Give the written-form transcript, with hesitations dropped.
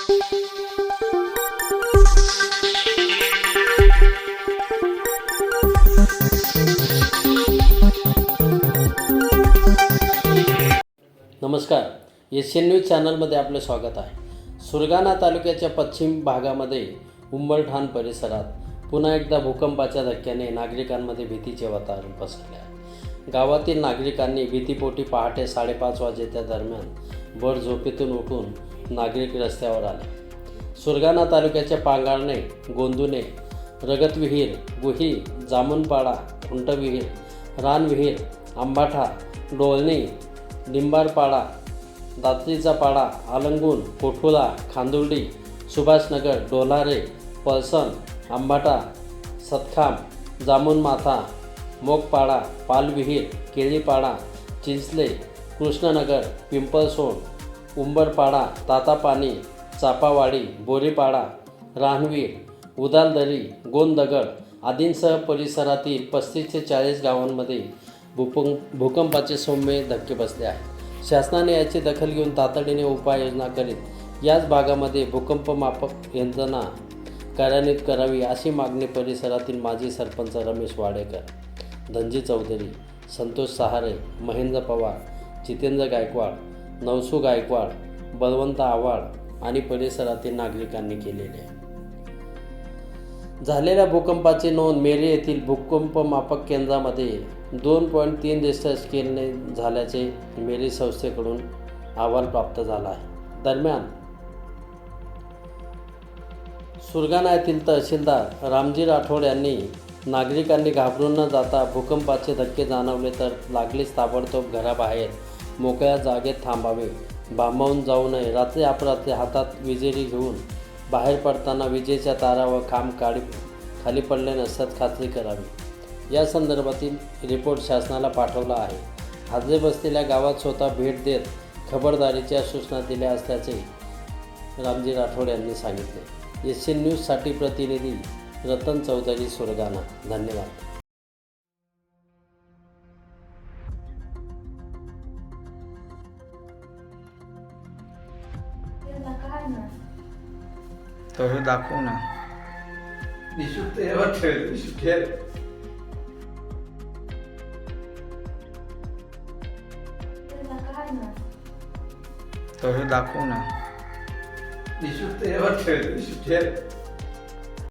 नमस्कार, Asian news चॅनलमध्ये आपले स्वागत आहे. सुरगाणा तालुक्याच्या पश्चिम भागामध्ये उंबरठाण परिसरात पुन्हा एकदा भूकंपाच्या धक्क्याने नागरिकांमध्ये भीतीचे वातावरण पसरले आहे. गावातील नागरिकांनी भीतीपोटी पहाटे 5:30 वाजेच्या दरम्यान भर झोपेतून उठून नागरिक रस्त्यावर आले. सुरगाणा तालुक्याच्या पांगारणे, गोंदुणे, रगतविहीर, गुही, जामुनपाडा, खुंटविहीर, रानविहीर, आंबाठा, डोळणी, निंबारपाडा, दात्रीचा पाडा, आलंगून, कोठुला, खांदुर्डी, सुभाषनगर, डोलारे, पळसण, आंबाटा, सतखाम, जामुनमाथा, मोगपाडा, पालविहीर, केळीपाडा, चिंचले, कृष्णनगर, पिंपळसोंड, उंबरपाडा, तातापानी, चापावाडी, बोरीपाडा, रानवीर, उदालदरी, गोंदगड आदींसह परिसरातील 35 ते 40 गावांमध्ये भूकंपाचे सौम्य धक्के बसले आहेत. शासनाने याची दखल घेऊन तातडीने उपाययोजना करीत याच भागामध्ये भूकंपमापक यंत्रणा कार्यान्वित करावी अशी मागणी परिसरातील माजी सरपंच रमेश वाडेकर, धनजी चौधरी, संतोष सहारे, महेंद्र पवार, जितेंद्र गायकवाड, नवसू गायकवाड, बलवंत आव्हाड आणि परिसरातील नागरिकांनी केलेली आहे. झालेल्या भूकंपाची नोंद मेरी येथील भूकंपमापक केंद्रामध्ये 2.3 रिश्टर स्केलने झाल्याचे मेरी संस्थेकडून अहवाल प्राप्त झाला आहे. दरम्यान सुरगाणा येथील तहसीलदार रामजी राठोड यांनी नागरिकांनी घाबरून न जाता भूकंपाचे धक्के जाणवले तर लागलीच ताबडतोब घराबाहेर मोकळ्या जागेत थांबावे, भांबावून जाऊ नये, रात्री अपरात्री हातात विजेरी घेऊन बाहेर पडताना विजेच्या तारा व खांब खाली पडले नसल्यास खात्री करावी. या संदर्भातील रिपोर्ट शासनाला पाठवला आहे. हादरे बसलेल्या गावात स्वतः भेट देत खबरदारीच्या सूचना दिल्या असल्याचे रामजी राठोड यांनी सांगितले. एशियन न्यूजसाठी प्रतिनिधी रतन चौधरी, सुरगाणा. धन्यवाद. तो दाखवू ना. तो दाखवू ना.